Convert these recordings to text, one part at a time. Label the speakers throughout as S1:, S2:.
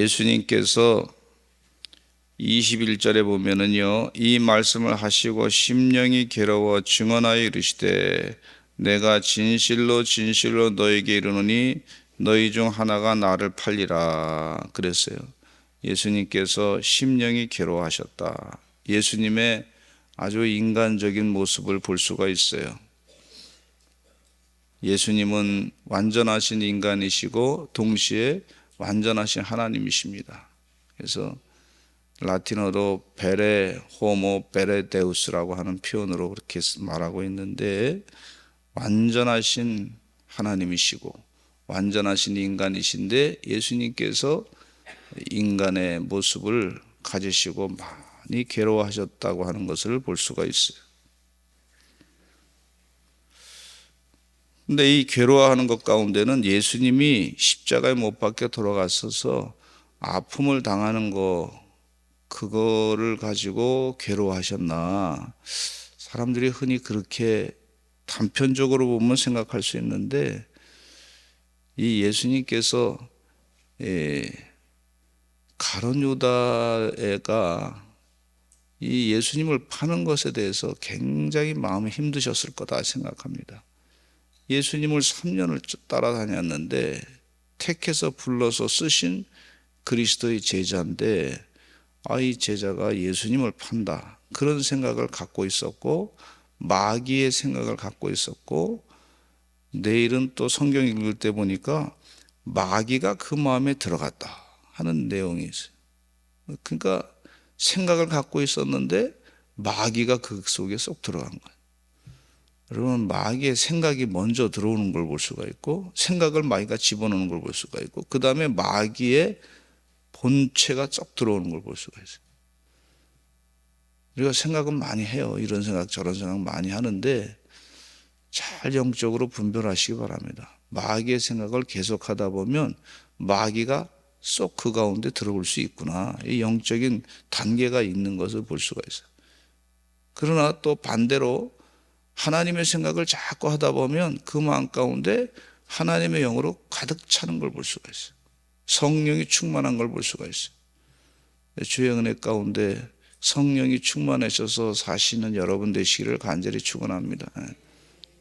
S1: 예수님께서 21절에 보면은요, 이 말씀을 하시고 심령이 괴로워 증언하여 이르시되 내가 진실로 진실로 너에게 이르노니 너희 중 하나가 나를 팔리라 그랬어요. 예수님께서 심령이 괴로워하셨다. 예수님의 아주 인간적인 모습을 볼 수가 있어요. 예수님은 완전하신 인간이시고 동시에 완전하신 하나님이십니다. 그래서 라틴어로 베레 호모 베레 데우스라고 하는 표현으로 그렇게 말하고 있는데, 완전하신 하나님이시고 완전하신 인간이신데 예수님께서 인간의 모습을 가지시고 많이 괴로워하셨다고 하는 것을 볼 수가 있어요. 근데 이 괴로워하는 것 가운데는 예수님이 십자가에 못 박혀 돌아가셔서 아픔을 당하는 그거를 가지고 괴로워하셨나, 사람들이 흔히 그렇게 단편적으로 보면 생각할 수 있는데, 이 예수님께서 가룟 유다가 이 예수님을 파는 것에 대해서 굉장히 마음이 힘드셨을 거다 생각합니다. 예수님을 3년을 따라다녔는데 택해서 불러서 쓰신 그리스도의 제자인데, 이 제자가 예수님을 판다, 그런 생각을 갖고 있었고 마귀의 생각을 갖고 있었고, 내일은 또 성경 읽을 때 보니까 마귀가 그 마음에 들어갔다 하는 내용이 있어요. 그러니까 생각을 갖고 있었는데 마귀가 그 속에 쏙 들어간 거예요. 여러분, 마귀의 생각이 먼저 들어오는 걸 볼 수가 있고, 생각을 마귀가 집어넣는 걸 볼 수가 있고, 그 다음에 마귀의 본체가 쏙 들어오는 걸 볼 수가 있어요. 우리가 생각은 많이 해요. 이런 생각 저런 생각 많이 하는데 잘 영적으로 분별하시기 바랍니다. 마귀의 생각을 계속하다 보면 마귀가 쏙 그 가운데 들어올 수 있구나, 이 영적인 단계가 있는 것을 볼 수가 있어요. 그러나 또 반대로 하나님의 생각을 자꾸 하다 보면 그 마음 가운데 하나님의 영으로 가득 차는 걸 볼 수가 있어요. 성령이 충만한 걸 볼 수가 있어요. 주의 은혜 가운데 성령이 충만하셔서 사시는 여러분 되시기를 간절히 축원합니다.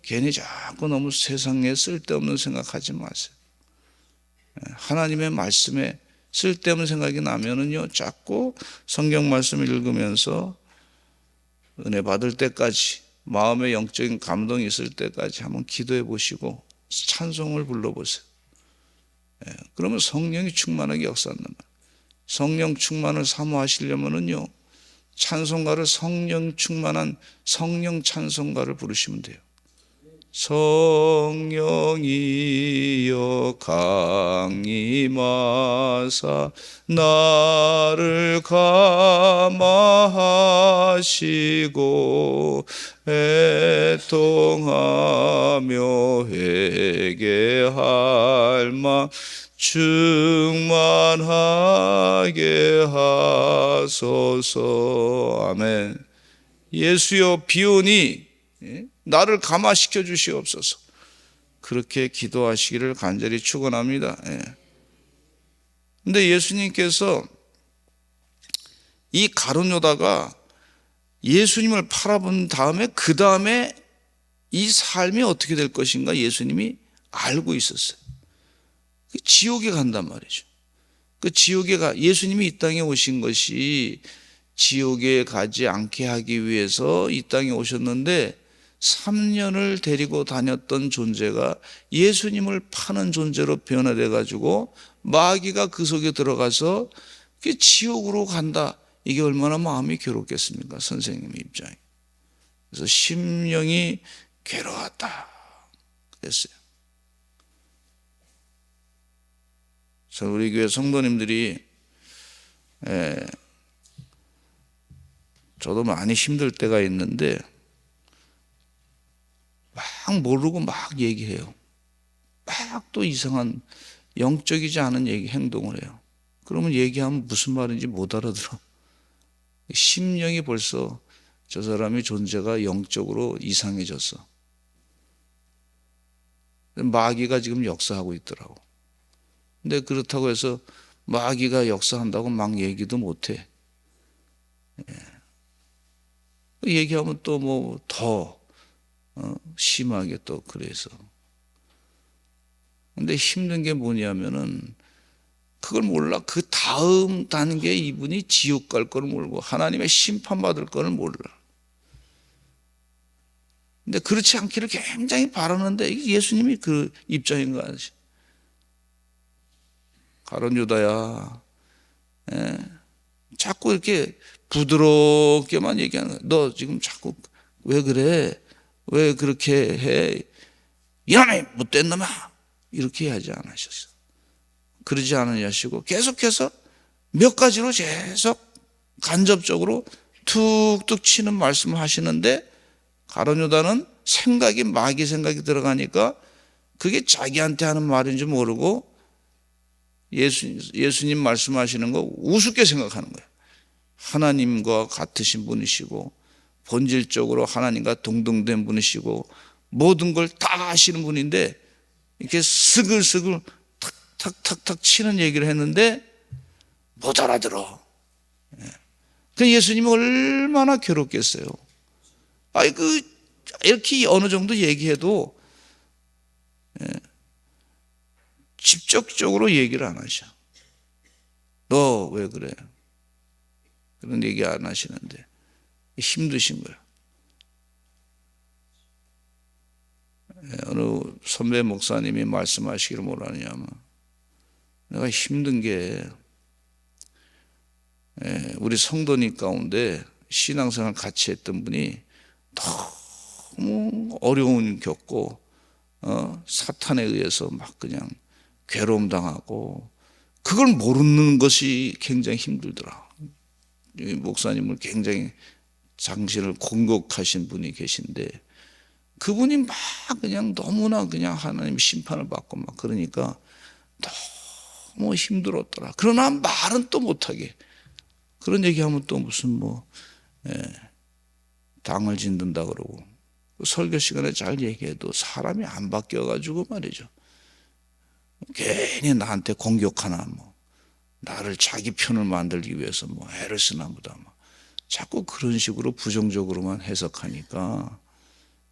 S1: 괜히 자꾸 너무 세상에 쓸데없는 생각하지 마세요. 하나님의 말씀에 쓸데없는 생각이 나면은요, 자꾸 성경 말씀을 읽으면서 은혜 받을 때까지, 마음의 영적인 감동이 있을 때까지 한번 기도해 보시고 찬송을 불러보세요. 그러면 성령이 충만하게 역사한단 말이에요. 성령 충만을 사모하시려면은요, 찬송가를 성령 충만한 성령 찬송가를 부르시면 돼요. 성령이여 강림하사 나를 감화하시고 애통하며 회개할 마 충만하게 하소서. 아멘. 예수여 비오니 나를 감화시켜 주시옵소서. 그렇게 기도하시기를 간절히 축원합니다. 근데 예수님께서 이 가룟 유다가 예수님을 팔아본 다음에 그 다음에 이 삶이 어떻게 될 것인가 예수님이 알고 있었어요. 지옥에 간단 말이죠. 그 지옥에 예수님이 이 땅에 오신 것이 지옥에 가지 않게 하기 위해서 이 땅에 오셨는데, 3년을 데리고 다녔던 존재가 예수님을 파는 존재로 변화돼 가지고 마귀가 그 속에 들어가서 지옥으로 간다. 이게 얼마나 마음이 괴롭겠습니까? 선생님의 입장에. 그래서 심령이 괴로웠다 그랬어요. 그래서 우리 교회 성도님들이 저도 많이 힘들 때가 있는데 막 모르고 막 얘기해요. 막 또 이상한 영적이지 않은 행동을 해요. 그러면 얘기하면 무슨 말인지 못 알아들어. 심령이 벌써 저 사람의 존재가 영적으로 이상해졌어. 마귀가 지금 역사하고 있더라고. 근데 그렇다고 해서 마귀가 역사한다고 막 얘기도 못해. 얘기하면 또 뭐 더 심하게 또 그래서. 근데 힘든 게 뭐냐면은 그걸 몰라. 그 다음 단계 이분이 지옥 갈 거를 모르고 하나님의 심판받을 거를 몰라. 근데 그렇지 않기를 굉장히 바라는데 예수님이 그 입장인 거 아니지. 가룟 유다야, 자꾸 이렇게 부드럽게만 얘기하는 거야. 너 지금 자꾸 왜 그래? 왜 그렇게 해? 이놈이 못된 놈아! 이렇게 하지 않으셨어. 그러지 않으시고 계속해서 몇 가지로 계속 간접적으로 툭툭 치는 말씀을 하시는데 가룟 유다는 생각이 마귀 생각이 들어가니까 그게 자기한테 하는 말인지 모르고 예수님 말씀하시는 거 우습게 생각하는 거예요. 하나님과 같으신 분이시고 본질적으로 하나님과 동등된 분이시고 모든 걸 다 아시는 분인데 이렇게 스글스글 탁탁탁탁 치는 얘기를 했는데 못 알아들어. 그 예수님이 얼마나 괴롭겠어요. 이렇게 어느 정도 얘기해도 직접적으로 얘기를 안 하셔. 너 왜 그래? 그런 얘기 안 하시는데 힘드신 거야. 어느 선배 목사님이 말씀하시기를 뭐라냐면 내가 힘든 게 우리 성도님 가운데 신앙생활 같이 했던 분이 너무 어려운 겪고 사탄에 의해서 막 그냥 괴로움 당하고 그걸 모르는 것이 굉장히 힘들더라. 목사님을 굉장히 당신을 공격하신 분이 계신데 그분이 막 그냥 너무나 그냥 하나님 심판을 받고 막 그러니까 너무 힘들었더라. 그러나 말은 또 못하게. 그런 얘기하면 또 무슨 당을 짓는다 그러고 설교 시간에 잘 얘기해도 사람이 안 바뀌어가지고 말이죠. 괜히 나한테 공격하나 나를 자기 편을 만들기 위해서 애를 쓰나 보다 자꾸 그런 식으로 부정적으로만 해석하니까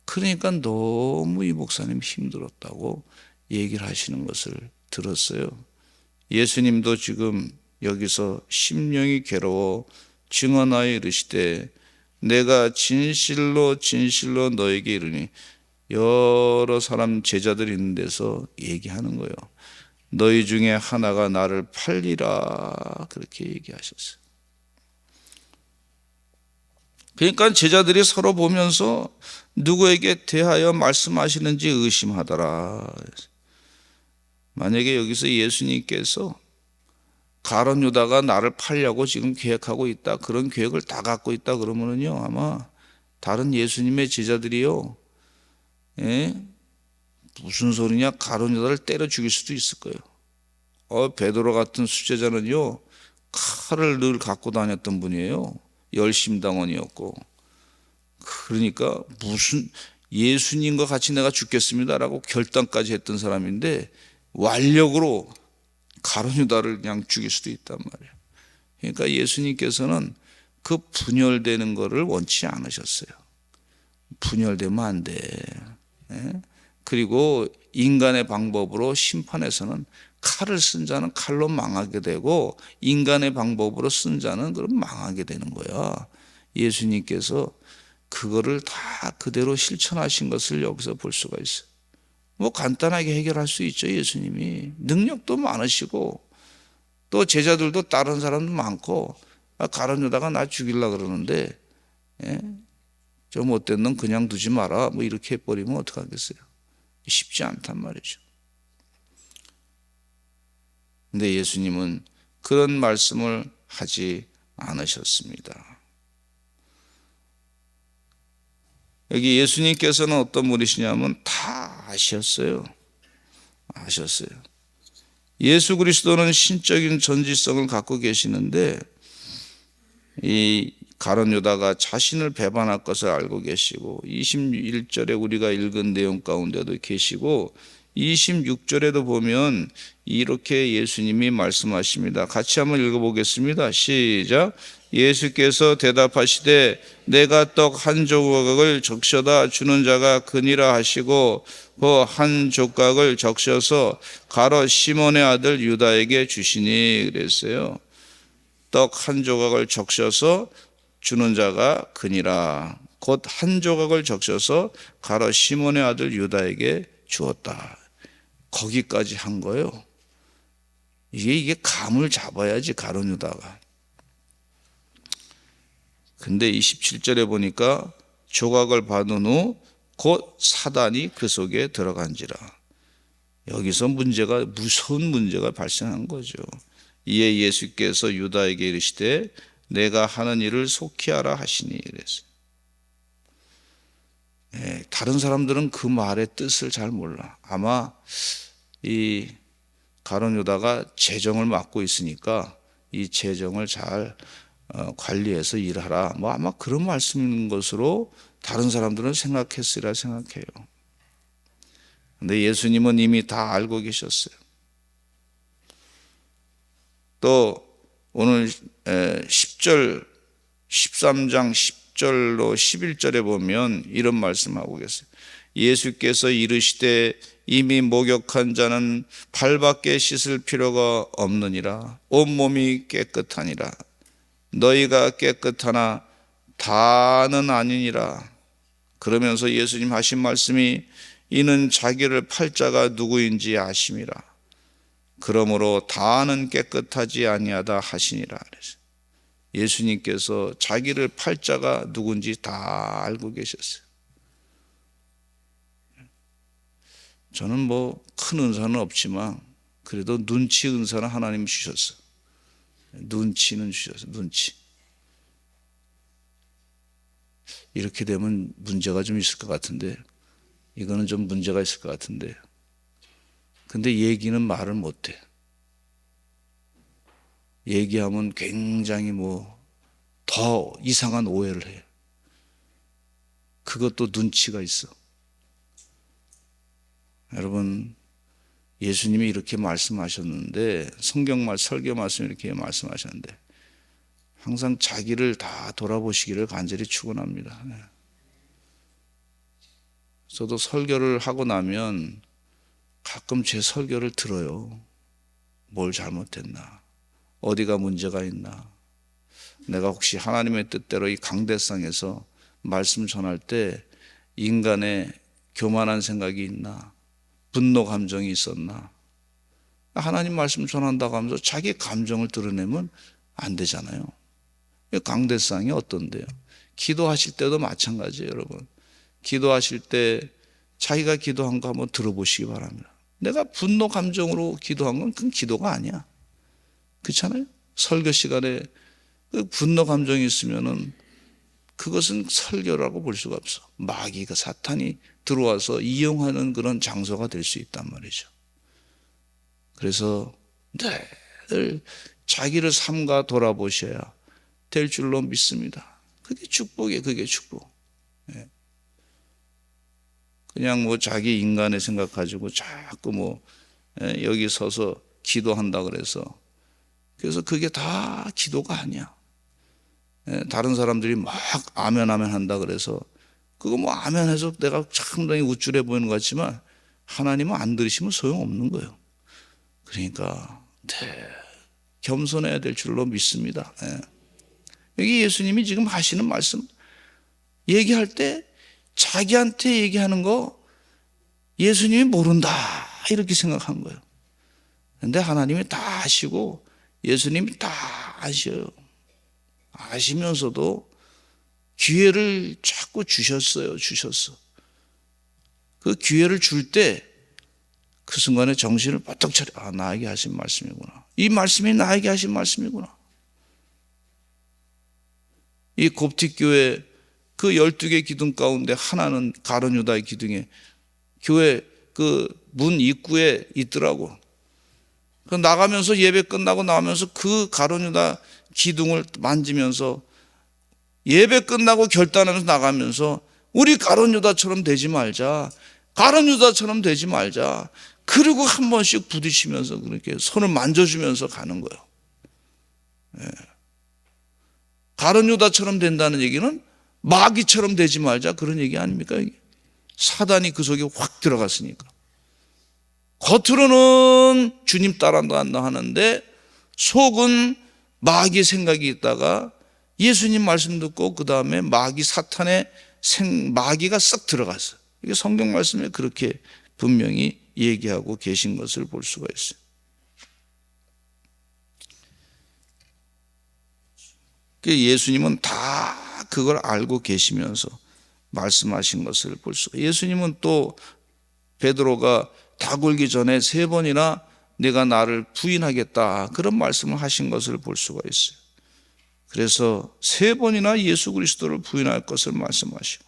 S1: 그러니까 너무 이 목사님 힘들었다고 얘기를 하시는 것을 들었어요. 예수님도 지금 여기서 심령이 괴로워 증언하여 이르시되 내가 진실로 진실로 너에게 이르니 여러 사람 제자들이 있는 데서 얘기하는 거예요. 너희 중에 하나가 나를 팔리라 그렇게 얘기하셨어요. 그러니까 제자들이 서로 보면서 누구에게 대하여 말씀하시는지 의심하더라. 만약에 여기서 예수님께서 가룟 유다가 나를 팔려고 지금 계획하고 있다, 그런 계획을 다 갖고 있다 그러면은요 아마 다른 예수님의 제자들이요, 무슨 소리냐, 가룟 유다를 때려 죽일 수도 있을 거예요. 베드로 같은 수제자는요 칼을 늘 갖고 다녔던 분이에요. 열심당원이었고. 그러니까 무슨 예수님과 같이 내가 죽겠습니다라고 결단까지 했던 사람인데 완력으로 가룟 유다를 그냥 죽일 수도 있단 말이에요. 그러니까 예수님께서는 그 분열되는 것을 원치 않으셨어요. 분열되면 안 돼. 그리고 인간의 방법으로 심판에서는 칼을 쓴 자는 칼로 망하게 되고 인간의 방법으로 쓴 자는 그럼 망하게 되는 거야. 예수님께서 그거를 다 그대로 실천하신 것을 여기서 볼 수가 있어요. 간단하게 해결할 수 있죠. 예수님이 능력도 많으시고 또 제자들도 다른 사람도 많고 가룟 유다가 나 죽이려고 그러는데 저 못된 놈 그냥 두지 마라 이렇게 해버리면 어떡하겠어요. 쉽지 않단 말이죠. 근데 예수님은 그런 말씀을 하지 않으셨습니다. 여기 예수님께서는 어떤 분이시냐면 다 아셨어요. 예수 그리스도는 신적인 전지성을 갖고 계시는데 이 가룟 유다가 자신을 배반할 것을 알고 계시고 21절에 우리가 읽은 내용 가운데도 계시고 26절에도 보면 이렇게 예수님이 말씀하십니다. 같이 한번 읽어보겠습니다. 시작. 예수께서 대답하시되 내가 떡 한 조각을 적셔다 주는 자가 그니라 하시고 그 한 조각을 적셔서 가롯 시몬의 아들 유다에게 주시니 그랬어요. 떡 한 조각을 적셔서 주는 자가 그니라. 곧 한 조각을 적셔서 가롯 시몬의 아들 유다에게 주었다. 거기까지 한 거예요. 이게 감을 잡아야지 가룟 유다가. 근데 27절에 보니까 조각을 받은 후 곧 사단이 그 속에 들어간지라. 여기서 무서운 문제가 발생한 거죠. 이에 예수께서 유다에게 이르시되 내가 하는 일을 속히 하라 하시니 그랬어요. 다른 사람들은 그 말의 뜻을 잘 몰라. 아마 이 가룟 유다가 재정을 맡고 있으니까 이 재정을 잘 관리해서 일하라. 뭐 아마 그런 말씀인 것으로 다른 사람들은 생각했으리라 생각해요. 근데 예수님은 이미 다 알고 계셨어요. 또 오늘 10절, 13장 10절로 11절에 보면 이런 말씀하고 계세요. 예수께서 이르시되 이미 목욕한 자는 발밖에 씻을 필요가 없느니라. 온몸이 깨끗하니라. 너희가 깨끗하나 다는 아니니라. 그러면서 예수님 하신 말씀이 이는 자기를 팔 자가 누구인지 아심이라. 그러므로 다는 깨끗하지 아니하다 하시니라. 그래서 예수님께서 자기를 팔 자가 누군지 다 알고 계셨어요. 저는 뭐 큰 은사는 없지만 그래도 눈치 은사는 하나님 주셨어요. 눈치는 주셨어요. 눈치. 이렇게 되면 문제가 좀 있을 것 같은데, 이거는 좀 문제가 있을 것 같은데, 근데 얘기는 말을 못해. 얘기하면 굉장히 더 이상한 오해를 해. 그것도 눈치가 있어. 여러분, 예수님이 이렇게 말씀하셨는데, 설교 말씀 이렇게 말씀하셨는데, 항상 자기를 다 돌아보시기를 간절히 축원합니다. 저도 설교를 하고 나면 가끔 제 설교를 들어요. 뭘 잘못했나? 어디가 문제가 있나? 내가 혹시 하나님의 뜻대로 이 강대상에서 말씀 전할 때 인간의 교만한 생각이 있나? 분노 감정이 있었나? 하나님 말씀 전한다고 하면서 자기 감정을 드러내면 안 되잖아요. 강대상이 어떤데요? 기도하실 때도 마찬가지예요, 여러분. 기도하실 때 자기가 기도한 거 한번 들어보시기 바랍니다. 내가 분노 감정으로 기도한 건 그건 기도가 아니야. 그렇잖아요? 설교 시간에 그 분노 감정이 있으면은 그것은 설교라고 볼 수가 없어. 마귀가 사탄이 들어와서 이용하는 그런 장소가 될 수 있단 말이죠. 그래서 늘 자기를 삼가 돌아보셔야 될 줄로 믿습니다. 그게 축복이에요. 그게 축복. 그냥 자기 인간의 생각 가지고 자꾸 여기 서서 기도한다 그래서 그게 다 기도가 아니야. 다른 사람들이 막 아멘 아멘 한다 그래서 그거 아멘 해서 내가 상당히 우쭐해 보이는 것 같지만 하나님은 안 들으시면 소용없는 거예요. 그러니까 겸손해야 될 줄로 믿습니다. 여기 예수님이 지금 하시는 말씀 얘기할 때 자기한테 얘기하는 거 예수님이 모른다 이렇게 생각한 거예요. 그런데 하나님이 다 아시고 예수님이 다 아셔요. 아시면서도 기회를 자꾸 주셨어. 그 기회를 줄 때 그 순간에 정신을 바짝 차려. 나에게 하신 말씀이구나. 이 말씀이 나에게 하신 말씀이구나. 이 곱틱교회 그 12개 기둥 가운데 하나는 가룟 유다의 기둥에 교회 그 문 입구에 있더라고. 나가면서 예배 끝나고 나오면서 그 가룟 유다 기둥을 만지면서 예배 끝나고 결단하면서 나가면서 우리 가룟 유다처럼 되지 말자. 가룟 유다처럼 되지 말자. 그리고 한 번씩 부딪히면서 그렇게 손을 만져주면서 가는 거예요. 가룟 유다처럼 된다는 얘기는 마귀처럼 되지 말자, 그런 얘기 아닙니까? 사단이 그 속에 확 들어갔으니까. 겉으로는 주님 따라간다 하는데 속은 마귀 생각이 있다가 예수님 말씀 듣고 그 다음에 마귀가 썩 들어갔어요. 이게 성경 말씀에 그렇게 분명히 얘기하고 계신 것을 볼 수가 있어요. 예수님은 다 그걸 알고 계시면서 말씀하신 것을 볼 수가 있어요. 예수님은 또 베드로가 다 굴기 전에 3번이나 내가 나를 부인하겠다, 그런 말씀을 하신 것을 볼 수가 있어요. 그래서 3번이나 예수 그리스도를 부인할 것을 말씀하시고,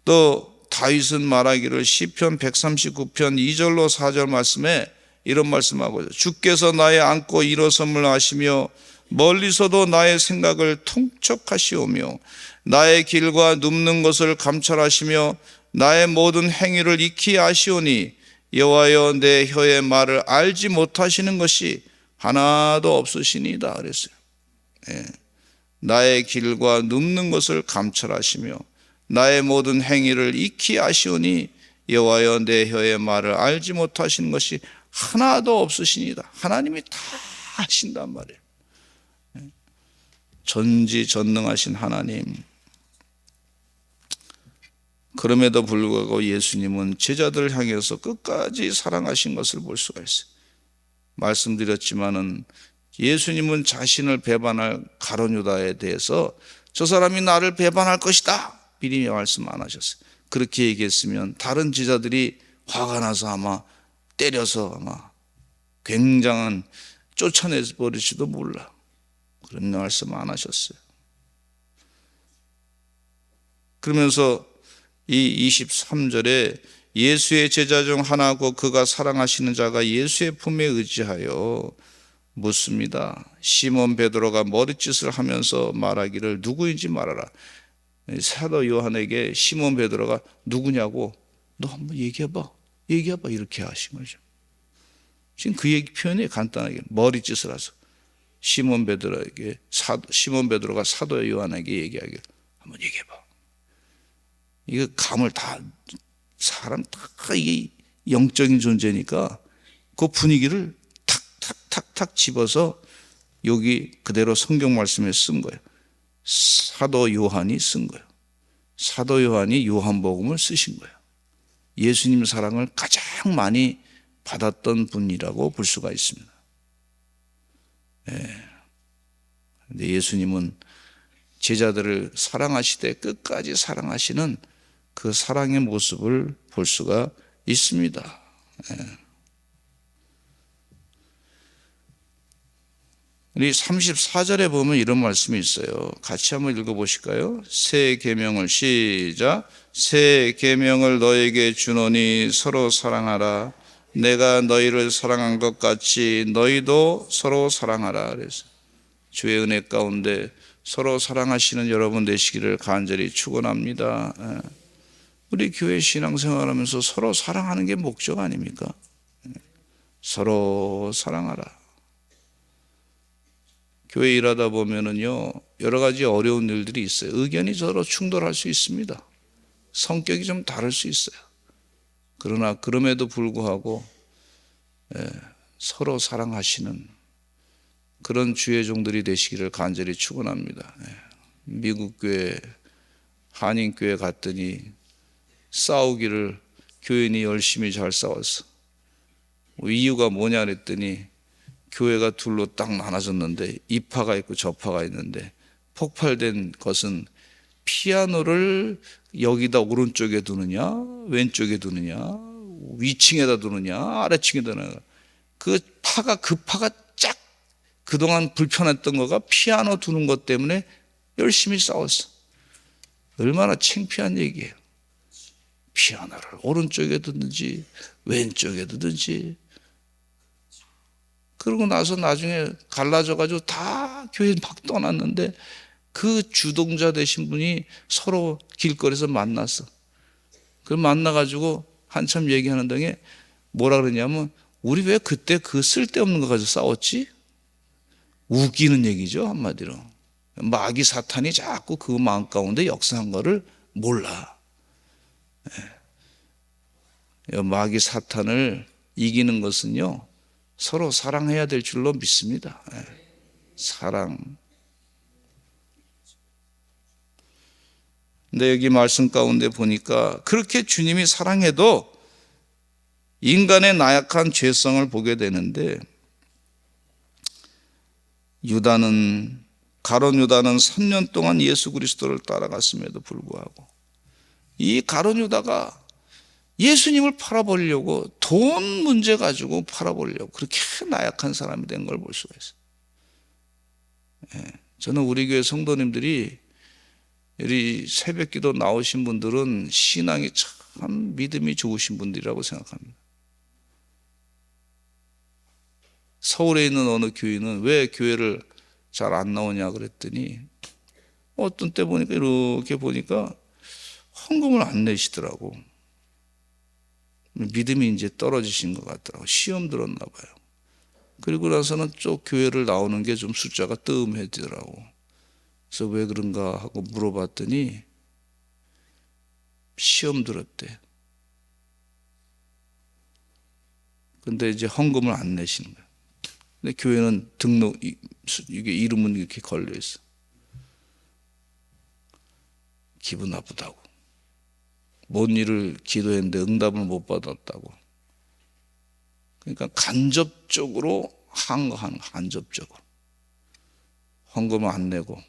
S1: 또 다윗은 말하기를 시편 139편 2절로 4절 말씀에 이런 말씀하고 있어요. 주께서 나의 안고 일어섬을 하시며 멀리서도 나의 생각을 통촉하시오며 나의 길과 눕는 것을 감찰하시며 나의 모든 행위를 익히 아시오니 여호와여 내 혀의 말을 알지 못하시는 것이 하나도 없으시니이다 그랬어요. 나의 길과 눕는 것을 감찰하시며 나의 모든 행위를 익히 아시오니 여호와여 내 혀의 말을 알지 못하시는 것이 하나도 없으시니이다. 하나님이 다 하신단 말이에요. 전지전능하신 하나님. 그럼에도 불구하고 예수님은 제자들을 향해서 끝까지 사랑하신 것을 볼 수가 있어요. 말씀드렸지만은 예수님은 자신을 배반할 가룟 유다에 대해서 저 사람이 나를 배반할 것이다 미리 말씀 안 하셨어요. 그렇게 얘기했으면 다른 제자들이 화가 나서 아마 때려서 아마 굉장한 쫓아내버릴지도 몰라. 그런 말씀 안 하셨어요. 그러면서 이 23절에 예수의 제자 중 하나고 그가 사랑하시는 자가 예수의 품에 의지하여 묻습니다. 시몬 베드로가 머리짓을 하면서 말하기를 누구인지 말하라. 사도 요한에게 시몬 베드로가 누구냐고, 너 한번 얘기해봐 이렇게 하신 거죠. 지금 그 얘기 표현이 간단하게 머리짓을 하서 시몬 베드로가 사도 요한에게 얘기하기를 한번 얘기해봐. 이거 감을 다, 사람 다 이게 영적인 존재니까 그 분위기를 탁탁탁탁 집어서 여기 그대로 성경 말씀에 쓴 거예요. 사도 요한이 쓴 거예요. 사도 요한이 요한복음을 쓰신 거예요. 예수님 사랑을 가장 많이 받았던 분이라고 볼 수가 있습니다. 근데 예수님은 제자들을 사랑하시되 끝까지 사랑하시는 그 사랑의 모습을 볼 수가 있습니다. 우리 34절에 보면 이런 말씀이 있어요. 같이 한번 읽어보실까요? 새 계명을 시작. 새 계명을 너에게 주노니 서로 사랑하라. 내가 너희를 사랑한 것 같이 너희도 서로 사랑하라. 그래서 주의 은혜 가운데 서로 사랑하시는 여러분 되시기를 간절히 축원합니다. 우리 교회 신앙생활하면서 서로 사랑하는 게 목적 아닙니까? 서로 사랑하라. 교회 일하다 보면은요, 여러 가지 어려운 일들이 있어요. 의견이 서로 충돌할 수 있습니다. 성격이 좀 다를 수 있어요. 그러나 그럼에도 불구하고 서로 사랑하시는 그런 주의 종들이 되시기를 간절히 축원합니다. 미국 교회, 한인교회 갔더니 싸우기를 교인이 열심히 잘 싸웠어. 이유가 뭐냐 그랬더니 교회가 둘로 딱 나눠졌는데 이파가 있고 저파가 있는데 폭발된 것은 피아노를 여기다 오른쪽에 두느냐 왼쪽에 두느냐 위층에다 두느냐 아래층에다 두느냐, 그 파가 쫙 그동안 불편했던 거가 피아노 두는 것 때문에 열심히 싸웠어. 얼마나 창피한 얘기예요. 피아노를 오른쪽에 두든지 왼쪽에 두든지. 그러고 나서 나중에 갈라져가지고 다 교회 막 떠났는데 그 주동자 되신 분이 서로 길거리에서 만났어. 그걸 만나가지고 한참 얘기하는 동에 뭐라 그러냐면, 우리 왜 그때 그 쓸데없는 거 가지고 싸웠지? 웃기는 얘기죠, 한마디로. 마귀 사탄이 자꾸 그 마음 가운데 역사한 거를 몰라. 마귀 사탄을 이기는 것은요, 서로 사랑해야 될 줄로 믿습니다. 사랑. 근데 여기 말씀 가운데 보니까 그렇게 주님이 사랑해도 인간의 나약한 죄성을 보게 되는데, 가룟 유다는 3년 동안 예수 그리스도를 따라갔음에도 불구하고 이 가룟 유다가 예수님을 팔아버리려고, 돈 문제 가지고 팔아버리려고 그렇게 나약한 사람이 된 걸 볼 수가 있어요. 저는 우리 교회 성도님들이 우리 새벽기도 나오신 분들은 신앙이 참 믿음이 좋으신 분들이라고 생각합니다. 서울에 있는 어느 교인은 왜 교회를 잘 안 나오냐 그랬더니, 어떤 때 보니까 이렇게 보니까 헌금을 안 내시더라고. 믿음이 이제 떨어지신 것 같더라고. 시험 들었나 봐요. 그리고 나서는 쪽 교회를 나오는 게 좀 숫자가 뜸해지더라고. 그래서 왜 그런가 하고 물어봤더니 시험 들었대. 근데 이제 헌금을 안 내시는 거예요. 근데 교회는 이게 이름은 이렇게 걸려 있어. 기분 나쁘다고. 뭔 일을 기도했는데 응답을 못 받았다고. 그러니까 간접적으로 항거하는 거야, 간접적으로. 헌금을 안 내고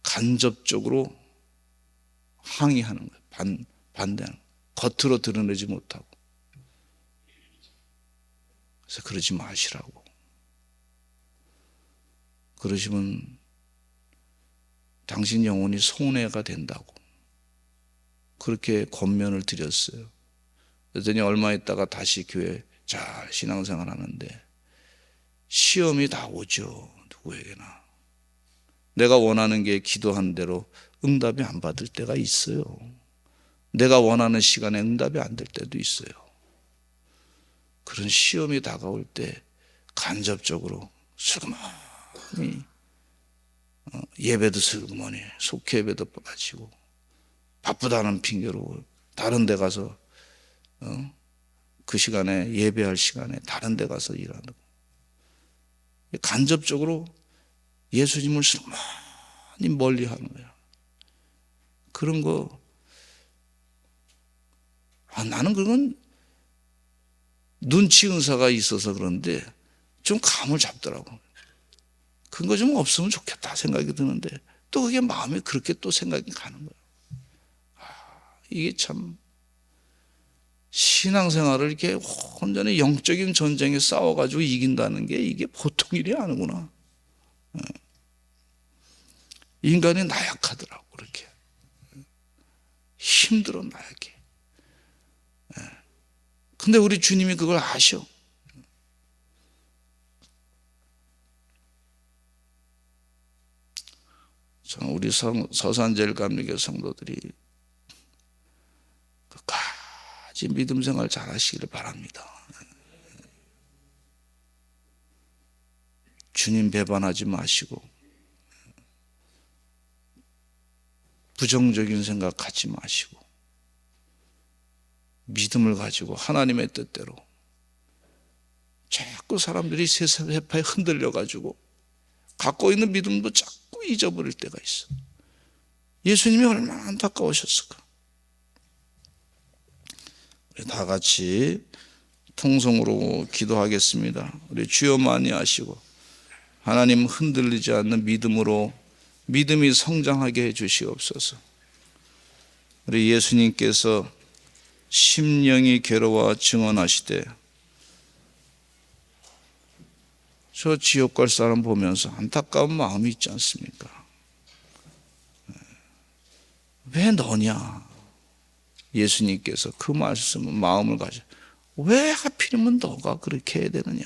S1: 간접적으로 항의하는 거예요. 반대하는 거예요. 겉으로 드러내지 못하고. 그래서 그러지 마시라고. 그러시면 당신 영혼이 손해가 된다고. 그렇게 권면을 드렸어요. 그랬더니 얼마 있다가 다시 교회 잘 신앙생활 하는데 시험이 다 오죠. 누구에게나. 내가 원하는 게 기도한 대로 응답이 안 받을 때가 있어요. 내가 원하는 시간에 응답이 안 될 때도 있어요. 그런 시험이 다가올 때 간접적으로 슬그머니 예배도 슬그머니 속회 예배도 빠지고 바쁘다는 핑계로 다른 데 가서 그 시간에 예배할 시간에 다른 데 가서 일하는 거. 간접적으로 예수님을 슬그머니 멀리 하는 거야. 그런 거 나는 그건 눈치 은사가 있어서 그런데 좀 감을 잡더라고. 그런 거 좀 없으면 좋겠다 생각이 드는데 또 그게 마음에 그렇게 또 생각이 가는 거예요. 이게 참 신앙생활을 이렇게 혼전히 영적인 전쟁에 싸워가지고 이긴다는 게 이게 보통 일이 아니구나. 인간이 나약하더라고. 그렇게 힘들어 나약해. 근데 우리 주님이 그걸 아셔. 우리 서산제일감리교 성도들이 끝까지 믿음 생활 잘 하시기를 바랍니다. 주님 배반하지 마시고 부정적인 생각 갖지 마시고 믿음을 가지고 하나님의 뜻대로. 자꾸 사람들이 세파에 흔들려가지고 갖고 있는 믿음도 자꾸 잊어버릴 때가 있어. 예수님이 얼마나 안타까우셨을까. 우리 다 같이 통성으로 기도하겠습니다. 우리 주여 많이 하시고 하나님 흔들리지 않는 믿음으로 믿음이 성장하게 해 주시옵소서. 우리 예수님께서 심령이 괴로워 증언하시되 저 지옥 갈 사람 보면서 안타까운 마음이 있지 않습니까? 왜 너냐? 예수님께서 그 말씀은 마음을 가져. 왜 하필이면 너가 그렇게 해야 되느냐?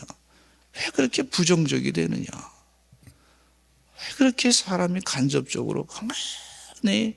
S1: 왜 그렇게 부정적이 되느냐? 왜 그렇게 사람이 간접적으로 가만히